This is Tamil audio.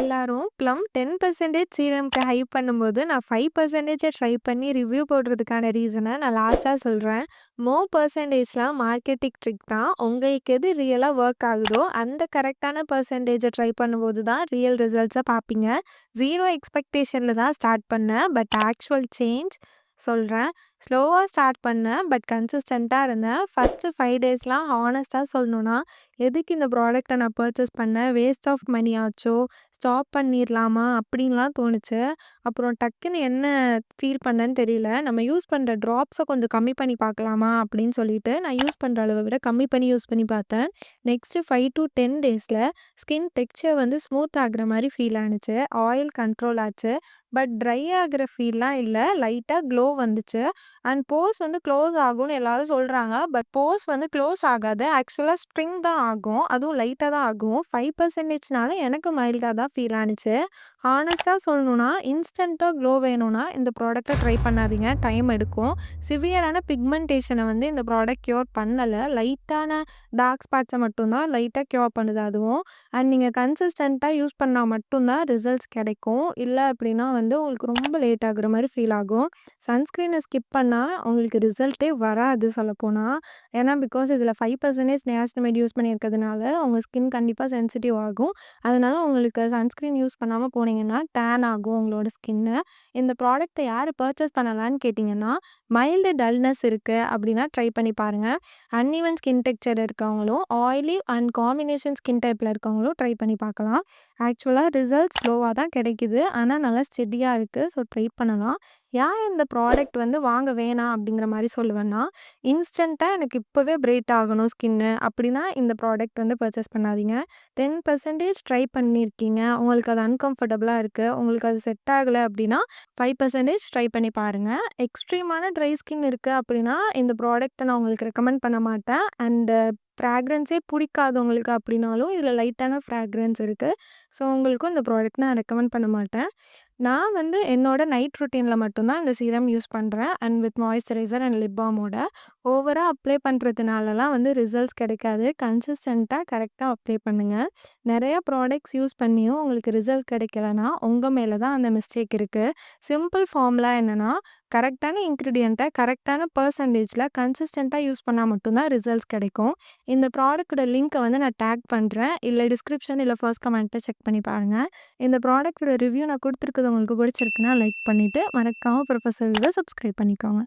எல்லாரும் ப்ளம் 10% சீரம்க்கு ஹைப் பண்ணும்போது, நான் 5% ட்ரை பண்ணி ரிவ்யூ போடுறதுக்கான ரீசன நான் லாஸ்ட்டா சொல்றேன். மோர் பெர்சன்டேஜ்லாம் மார்க்கெட்டிங் ட்ரிக் தான். உங்களுக்கு எது ரியலா வொர்க் ஆகுதோ, அந்த கரெக்ட்டான பெர்சன்டேஜ ட்ரை பண்ணும்போது தான் ரியல் ரிசல்ட்ஸ பார்ப்பீங்க. 0 எக்ஸ்பெக்டேஷன்ல தான் ஸ்டார்ட் பண்ணேன். பட் ஆக்சுவல் சேஞ்ச் சொல்றேன். ஸ்லோவா ஸ்டார்ட் பண்ணேன். பட் கன்சிஸ்டன்ட்டா இருந்தேன். ஃபர்ஸ்ட்டு 5 டேஸ்லாம் ஹானஸ்ட்டா சொல்லணும்னா, எதுக்கு இந்த ப்ராடக்ட்ட நான் பர்ச்சேஸ் பண்ணேன்? வேஸ்ட் ஆஃப் மணி ஆச்சோ! ஸ்டாப் பண்ணிர்லாமா? அப்டின்லாம் தோணுச்சு. அப்புறம் டக்குன்னு என்ன ஃபீல் பண்ணேன்னு தெரியல. நம்ம யூஸ் பண்ற ட்ராப்ஸ கொஞ்சம் கம்மி பண்ணி பார்க்கலாமா? அப்டின்னு சொல்லிட்டு நான் யூஸ் பண்ற அளவ விட கம்மி பண்ணி யூஸ் பண்ணி பார்த்தேன். நெக்ஸ்ட்டு 5 டூ 10 டேஸ்ல ஸ்கின் டெக்ஸ்சர் வந்து ஸ்மூத் ஆகுற மாரி ஃபீல் ஆனுச்சு. ஆயில் கண்ட்ரோல் ஆச்சு. பட் ட்ரை ஆகுற ஃபீல்லாம் இல்ல. லைட்டா க்ளோ வந்துச்சு. அண்ட் போர்ஸ் வந்து க்ளோஸ் ஆகும்னு எல்லாரும் சொல்றாங்க. பட் போர்ஸ் வந்து க்ளோஸ் ஆகாது. ஆக்சுவலா ஸ்ட்ரிங் தான் ஆகும். அதுவும் லைட்டா தான் ஆகும். 5%னால எனக்கு மைல்டா தான் ஃபீல் ஆனுச்சு. ஹானஸ்ட்டா சொல்லணும்னா, இன்ஸ்டன்ட்டா க்ளோ வேணும்னா இந்த ப்ராடக்ட்ட ட்ரை பண்ணாதீங்க. டைம் எடுக்கும். சிவியரான பிக்மென்டேஷன வந்து இந்த ப்ராடக்ட் க்யூர் பண்ணல. லைட்டான டார்க் ஸ்பாட்ஸ மட்டும் தான் லைட்டா க்யூர் பண்ணுது அதுவும். அண்ட் நீங்க கன்சிஸ்டன்ட்டா யூஸ் பண்ணா மட்டும் தான் ரிசல்ட்ஸ் கிடைக்கும். இல்ல அப்டின்னா வந்து உங்களுக்கு ரொம்ப லேட் ஆகுற மாரி ஃபீல் ஆகும். சன்ஸ்கிரீன ஸ்கிப் பண்ணா உங்களுக்கு ரிசல்ட்டே வராது சொல்லப்போனா. ஏன்னா பிகாஸ் இதில 5% நியாசினமைட் யூஸ் பண்ணியிருக்கிறதுனால, உங்க ஸ்கின் கண்டிப்பா சென்சிட்டிவ் ஆகும். அதனால உங்களுக்கு சன்ஸ்கிரீன் யூஸ் பண்ணாம போனீங்கன்னா, டேன் ஆகும் உங்களோட ஸ்கின்னு. இந்த ப்ராடக்ட்ட யாரு பர்ச்சேஸ் பண்ணலான்னு கேட்டீங்கன்னா, மைல்டு டல்னஸ் இருக்கு அப்டின்னா ட்ரை பண்ணி பாருங்க. அன்ஈவன் ஸ்கின் டெக்ஸ்சர் இருக்கவங்களும், ஆயிலி அண்ட் காம்பினேஷன் ஸ்கின் டைப்ல இருக்கவங்களும் ட்ரை பண்ணி பார்க்கலாம். ஆக்சுவலா ரிசல்ட் ஸ்லோவா தான் கிடைக்குது. ஆனா நல்லா ஸ்டெடியா இருக்கு. ஸோ ட்ரை பண்ணலாம். ஏன் இந்த ப்ராடக்ட் வந்து வாங்க வேணாம் அப்டிங்கிற மாரி சொல்லுவேன்னா, இன்ஸ்டன்ட்டா எனக்கு இப்பவே பிரைட் ஆகணும் ஸ்கின்னு அப்டின்னா இந்த ப்ராடக்ட் வந்து பர்ச்சேஸ் பண்ணாதீங்க. 10% ட்ரை பண்ணியிருக்கீங்க. உங்களுக்கு அது அன்கம்ஃபர்டபுளா இருக்கு. உங்களுக்கு அது செட் ஆகல அப்டின்னா, 5% ட்ரை பண்ணி பாருங்க. எக்ஸ்ட்ரீமான ட்ரை ஸ்கின் இருக்கு அப்டின்னா, இந்த ப்ராடக்ட்ட நான் உங்களுக்கு ரெக்கமெண்ட் பண்ண மாட்டேன். அண்ட் ஃப்ராக்ரன்ஸே புடிக்காதவங்களுக்கு அப்டின்னாலும், இதில லைட்டான ஃப்ராக்ரன்ஸ் இருக்கு. ஸோ உங்களுக்கும் இந்த ப்ராடக்ட் நான் ரெக்கமெண்ட் பண்ண மாட்டேன். நான் வந்து என்னோட நைட் ரொட்டீன்ல மட்டும் தான் இந்த சீரம் யூஸ் பண்றேன். And with moisturiser and lip பாமோட. ஓவரா அப்ளை பண்றதுனாலலாம் வந்து ரிசல்ட்ஸ் கிடைக்காது. கன்சிஸ்டன்ட்டா கரெக்ட்டா அப்ளை பண்ணுங்க. நெறைய ப்ராடக்ட்ஸ் யூஸ் பண்ணியும் உங்களுக்கு ரிசல்ட் கிடைக்கலனா, உங்க மேல தான் அந்த மிஸ்டேக் இருக்கு. சிம்பிள் ஃபார்முலா என்னன்னா, கரெக்ட்டான இன்கிரீடியன்ட்ட கரெக்ட்டான பெர்சன்டேஜ்ல கன்சிஸ்டன்ட்டா யூஸ் பண்ணா மட்டும் தான் ரிசல்ட்ஸ் கிடைக்கும். இந்த ப்ராடக்ட்டோட லிங்க்க வந்து நான் டேக் பண்றேன். இல்ல டிஸ்கிரிப்ஷன் இல்ல ஃபர்ஸ்ட் கமெண்ட்ல செக் பண்ணி பாருங்க. இந்த ப்ராடக்ட்டோட ரிவ்யூ நான் குடுத்துருக்கிறது உங்களுக்கு பிடிச்சிருக்குன்னா லைக் பண்ணிட்டு, மறக்காம ப்ரொஃபசர் விவ சப்ஸ்கிரைப் பண்ணிக்கோங்க.